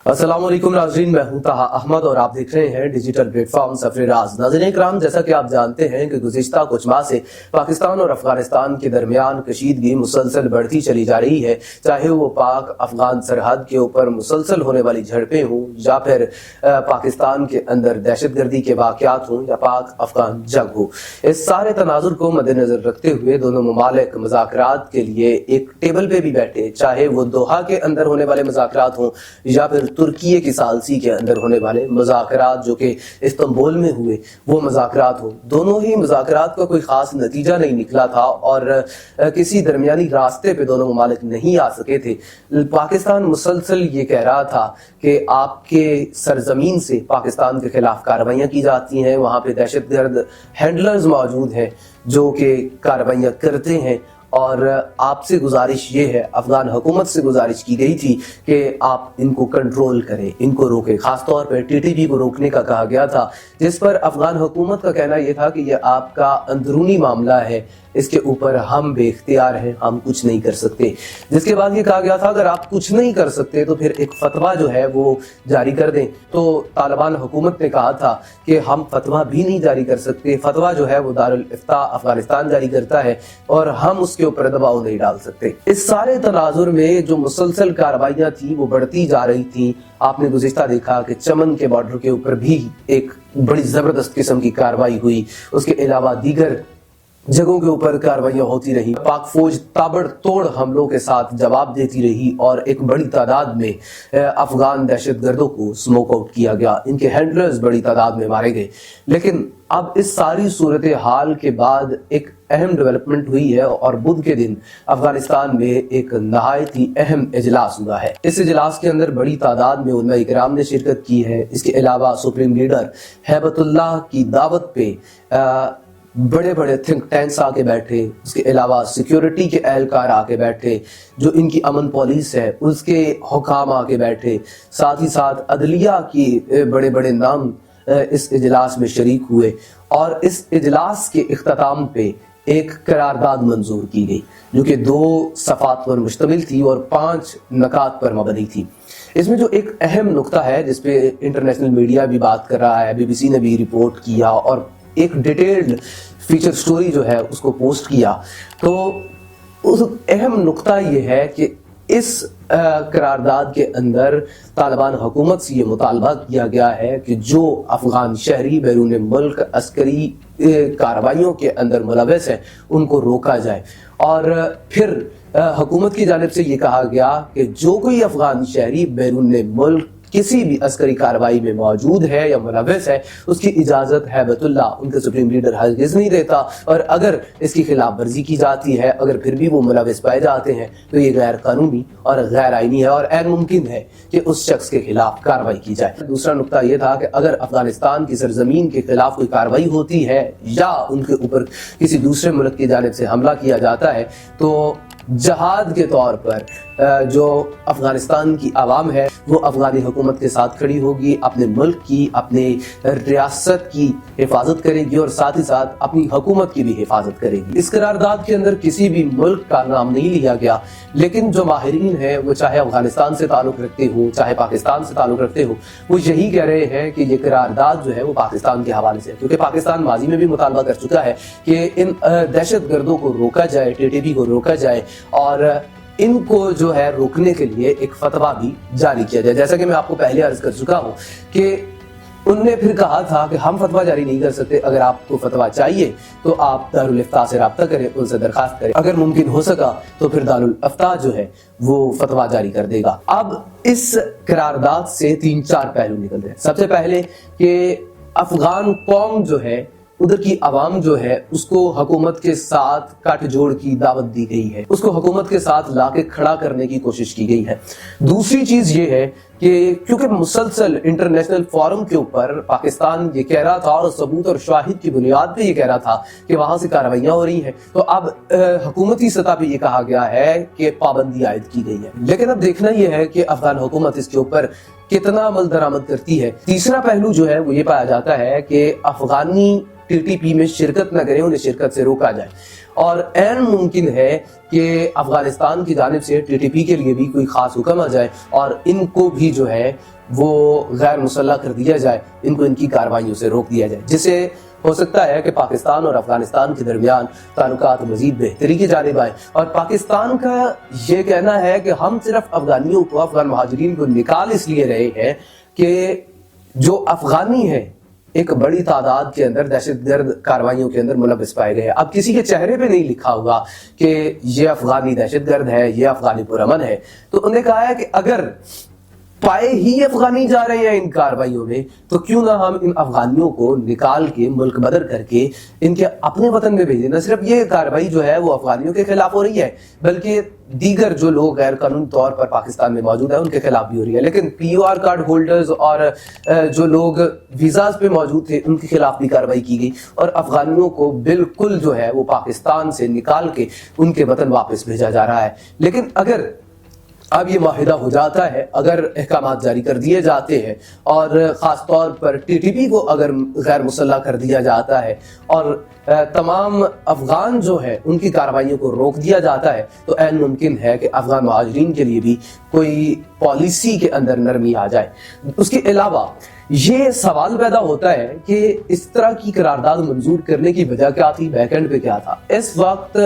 अस्सलाम वालेकुम नाज़रीन, मैं हूं ताहा अहमद और आप देख रहे हैं डिजिटल प्लेटफॉर्म सफर-ए-राज। नाज़रीन इकराम, जैसा कि आप जानते हैं कि गुज़िश्ता कुछ माह से पाकिस्तान और अफगानिस्तान के दरमियान कशीदगी मुसलसल बढ़ती चली जा रही है, चाहे वो पाक अफगान सरहद के ऊपर मुसलसल होने वाली झड़पें हों या फिर पाकिस्तान के अंदर दहशतगर्दी के वाक़यात हों या पाक अफगान जंग हो। इस सारे तनाजुर को मद्देनजर रखते हुए दोनों ममालिक मुज़ाकरात के लिए एक टेबल पे भी बैठे, चाहे वो दोहा के अंदर होने वाले मुज़ाकरात हों या फिर तुर्की की सालसी के अंदर होने वाले मुज़ाकरात जो कि इस्तांबुल में हुए वो मुज़ाकरात हो। दोनों ही मुज़ाकरात का कोई ख़ास नतीजा नहीं निकला था और किसी दरमियानी रास्ते पे दोनों ममालिक नहीं आ सके थे। पाकिस्तान मुसलसल ये कह रहा था कि आपके सरजमीन से पाकिस्तान के खिलाफ कार्रवाइयाँ की जाती हैं, वहाँ पे दहशतगर्द हैंडलर्स मौजूद हैं जो कि कार्रवाइयाँ करते हैं और आपसे गुजारिश ये है, अफगान हुकूमत से गुजारिश की गई थी कि आप इनको कंट्रोल करें, इनको रोकें। खास तौर पर टीटीपी को रोकने का कहा गया था, जिस पर अफगान हुकूमत का कहना यह था कि यह आपका अंदरूनी मामला है, इसके ऊपर हम बेख्तियार हैं, हम कुछ नहीं कर सकते। जिसके बाद ये कहा गया था अगर आप कुछ नहीं कर सकते तो फिर एक फतवा जो है वो जारी कर दें। तो तालिबान हुकूमत ने कहा था कि हम फतवा भी नहीं जारी कर सकते, फतवा जो है वो दारुल इफ्ता अफगानिस्तान जारी करता है और हम उसके ऊपर दबाव नहीं डाल सकते। इस सारे तनाजुर में जो मुसलसल कार्रवाइयाँ थी वो बढ़ती जा रही थी। आपने गुज़िश्ता देखा कि चमन के बॉर्डर के ऊपर भी एक बड़ी जबरदस्त किस्म की कार्रवाई हुई, उसके अलावा दीगर जगहों के ऊपर कार्रवाइयां होती रही। पाक फौज ताबड़तोड़ हमलों के साथ जवाब देती रही और एक बड़ी तादाद में अफगान दहशतगर्दों को स्मोक आउट किया गया, इनके हैंडलर्स बड़ी तादाद में मारे गए। लेकिन अब इस सारी सूरत हाल के बाद एक अहम डेवलपमेंट हुई है और बुध के दिन अफगानिस्तान में एक नहायत ही अहम इजलास हुआ है। इस इजलास के अंदर बड़ी तादाद में उलमा इकराम ने शिरकत की है। इसके अलावा सुप्रीम लीडर हैबतुल्लाह की दावत पे बड़े बड़े थिंक टैंक्स आके बैठे, उसके अलावा सिक्योरिटी के एहलकार आके बैठे, जो इनकी अमन पुलिस है उसके हुकाम आके बैठे, साथ ही साथ अदलिया की बड़े बड़े नाम इस इजलास में शरीक हुए और इस इजलास के इख्तिताम पे एक करारदाद मंजूर की गई जो कि 2 सफ़ात पर मुश्तमिल थी और 5 नकात पर मबनी थी। इसमें जो एक अहम नुक्ता है जिस पे इंटरनेशनल मीडिया भी बात कर रहा है, BBC ने भी रिपोर्ट किया और एक डिटेल्ड फीचर स्टोरी जो है उसको पोस्ट किया, तो उस अहम नुक्ता ये है कि इस करारदाद के अंदर तालिबान हुकूमत से ये मुतालबा किया गया है कि जो अफगान शहरी बैरून मुल्क अस्करी कार्रवाइयों के अंदर मुलव्वस है उनको रोका जाए। और फिर हुकूमत की जानिब से ये कहा गया कि जो कोई अफगान शहरी बैरून मुल्क किसी भी अस्करी कार्रवाई में मौजूद है या मुलव्वस है उसकी इजाज़त हैबतुल्लाह उनके सुप्रीम लीडर हरगिज़ नहीं देता, और अगर इसकी खिलाफ वर्जी की जाती है, अगर फिर भी वो मुलव्वस पाए जाते हैं तो ये गैर कानूनी और गैर आईनी है और ऐन मुमकिन है कि उस शख्स के खिलाफ कार्रवाई की जाए। दूसरा नुकता ये था कि अगर अफगानिस्तान की सरजमीन के खिलाफ कोई कार्रवाई होती है या उनके ऊपर किसी दूसरे मुल्क की जानिब से हमला किया जाता है तो जहाद के तौर पर जो अफगानिस्तान की आवाम है वो अफगानी हुकूमत के साथ खड़ी होगी, अपने मुल्क की, अपने रियासत की हिफाजत करेगी और साथ ही साथ अपनी हुकूमत की भी हिफाजत करेगी। इस करारदाद के अंदर किसी भी मुल्क का नाम नहीं लिया गया, लेकिन जो माहिरीन हैं वो चाहे अफगानिस्तान से ताल्लुक़ रखते हो चाहे पाकिस्तान से ताल्लुक़ रखते हो, वो यही कह रहे हैं कि ये करारदाद जो है वो पाकिस्तान के हवाले से है, क्योंकि पाकिस्तान माजी में भी मुतालबा कर चुका है कि इन दहशतगर्दों को रोका जाए, TTP को रोका जाए और इनको जो है रोकने के लिए एक फतवा भी जारी किया जाए। जैसा कि मैं आपको पहले अर्ज कर चुका हूं कि उनने फिर कहा था कि हम फतवा जारी नहीं कर सकते, अगर आपको फतवा चाहिए तो आप दारुल इफ्ता से रब्ता करें, उनसे दरखास्त करें, अगर मुमकिन हो सका तो फिर दारुल इफ्ता जो है वो फतवा जारी कर देगा। अब इस करारदाद से 3-4 पहलू निकल रहे हैं। सबसे पहले कि अफगान कौम जो है, उधर की आवाम जो है उसको हुकूमत के साथ गठजोड़ की दावत दी गई है, उसको हुकूमत के साथ लाके खड़ा करने की कोशिश की गई है। दूसरी चीज ये है कि क्योंकि मुसलसल इंटरनेशनल फोरम के ऊपर पाकिस्तान ये कह रहा था और सबूत और शाहिद की बुनियाद पे ये कह रहा था कि वहां से कार्रवाइयां हो रही हैं, तो अब हुकूमती सतह पे ये कहा गया है कि पाबंदी आयद की गई है। लेकिन अब देखना यह है कि अफगान हुकूमत इसके ऊपर कितना अमल दरामद करती है। तीसरा पहलू जो है वो ये पाया जाता है कि अफगानी TTP में शिरकत न करें, उन्हें शिरकत से रोका जाए और ऐन मुमकिन है कि अफगानिस्तान की जानिब से TTP के लिए भी कोई खास हुक्म आ जाए और इनको भी بھی جو ہے وہ غیر مسلح کر دیا جائے، ان کو ان کی کارروائیوں سے روک دیا جائے، جس سے ہو سکتا ہے کہ پاکستان اور افغانستان کے درمیان تعلقات مزید بہتری کی جانب آئیں۔ اور پاکستان کا یہ کہنا ہے کہ ہم صرف افغانیوں کو، افغان مہاجرین کو نکال اس لیے رہے ہیں کہ جو افغانی ہے ایک بڑی تعداد کے اندر دہشت گرد کارروائیوں کے اندر ملوث پائے گئے ہیں۔ اب کسی کے چہرے پہ نہیں لکھا ہوگا کہ یہ افغانی دہشت گرد ہے، یہ افغانی پرامن ہے، تو انہوں نے کہا ہے کہ اگر پائے ہی افغانی جا رہے ہیں ان کارروائیوں میں تو کیوں نہ ہم ان افغانیوں کو نکال کے ملک بدر کر کے ان کے اپنے وطن میں بھیجیں۔ نہ صرف یہ کارروائی جو ہے وہ افغانیوں کے خلاف ہو رہی ہے بلکہ دیگر جو لوگ غیر قانونی طور پر پاکستان میں موجود ہیں ان کے خلاف بھی ہو رہی ہے، لیکن پی او آر کارڈ ہولڈرز اور جو لوگ ویزاز پہ موجود تھے ان کے خلاف بھی کارروائی کی گئی اور افغانیوں کو بالکل جو ہے وہ پاکستان سے نکال کے ان کے وطن واپس بھیجا جا رہا ہے۔ لیکن اگر اب یہ معاہدہ ہو جاتا ہے، اگر احکامات جاری کر دیے جاتے ہیں اور خاص طور پر ٹی ٹی پی کو اگر غیر مسلح کر دیا جاتا ہے اور تمام افغان جو ہے ان کی کارروائیوں کو روک دیا جاتا ہے تو عین ممکن ہے کہ افغان مہاجرین کے لیے بھی کوئی پالیسی کے اندر نرمی آ جائے۔ اس کے علاوہ یہ سوال پیدا ہوتا ہے کہ اس طرح کی قرارداد منظور کرنے کی وجہ کیا تھی، بیک اینڈ پہ کیا تھا۔ اس وقت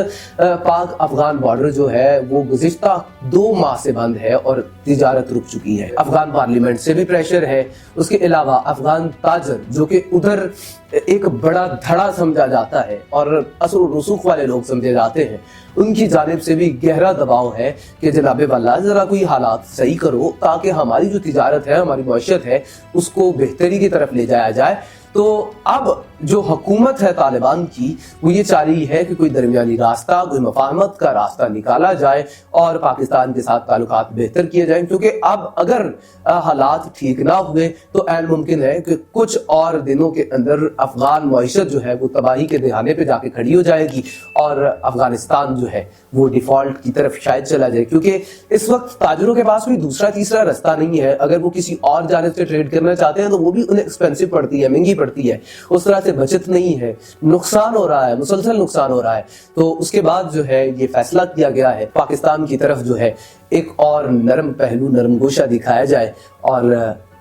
پاک افغان بارڈر جو ہے وہ گزشتہ 2 ماہ سے بند ہے اور تجارت رک چکی ہے۔ افغان پارلیمنٹ سے بھی پریشر ہے، اس کے علاوہ افغان تاجر جو کہ ادھر ایک بڑا دھڑا سمجھا جاتا ہے اور اثر و رسوخ والے لوگ سمجھے جاتے ہیں، ان کی جانب سے بھی گہرا دباؤ ہے کہ جناب والا ذرا کوئی حالات صحیح کرو تاکہ ہماری جو تجارت ہے، ہماری معیشت ہے، اس کو بہتری کی طرف لے جایا جائے۔ تو اب جو حکومت ہے طالبان کی وہ یہ چاہ رہی ہے کہ کوئی درمیانی راستہ، کوئی مفاہمت کا راستہ نکالا جائے اور پاکستان کے ساتھ تعلقات بہتر کیے جائیں، کیونکہ اب اگر حالات ٹھیک نہ ہوئے تو عین ممکن ہے کہ کچھ اور دنوں کے اندر افغان معیشت جو ہے وہ تباہی کے دہانے پہ جا کے کھڑی ہو جائے گی اور افغانستان جو ہے وہ ڈیفالٹ کی طرف شاید چلا جائے، کیونکہ اس وقت تاجروں کے پاس کوئی دوسرا تیسرا راستہ نہیں ہے۔ اگر وہ کسی اور جانب سے ٹریڈ کرنا چاہتے ہیں تو وہ بھی انہیں ایکسپینسو پڑتی ہے، مہنگی پڑتی ہے، اس طرح سے بچت نہیں ہے، نقصان ہو رہا ہے، مسلسل نقصان ہو رہا ہے۔ تو اس کے بعد جو ہے یہ فیصلہ کیا گیا ہے پاکستان کی طرف جو ہے ایک اور نرم پہلو، نرم گوشہ دکھایا جائے اور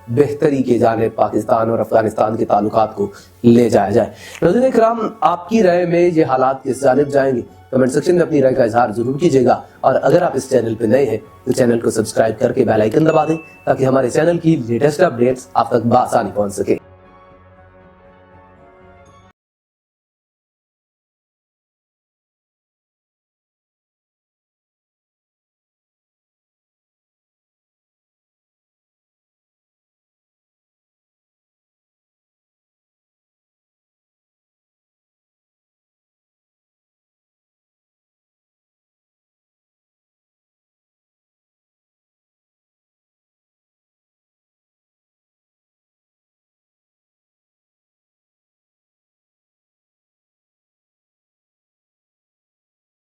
بہتری کے جانب پاکستان اور افغانستان کے تعلقات کو لے جایا جائے۔ ناظرین کرام، آپ کی رائے میں یہ حالات کس جانب جائیں گے؟ کمنٹ سیکشن میں اپنی رائے کا اظہار ضرور کیجیے گا، اور اگر آپ اس چینل پہ نئے ہیں تو چینل کو سبسکرائب کر کے بیل آئیکن دبا دیں تاکہ ہمارے چینل کی لیٹسٹ اپڈیٹس آپ تک بآسانی پہنچ سکے۔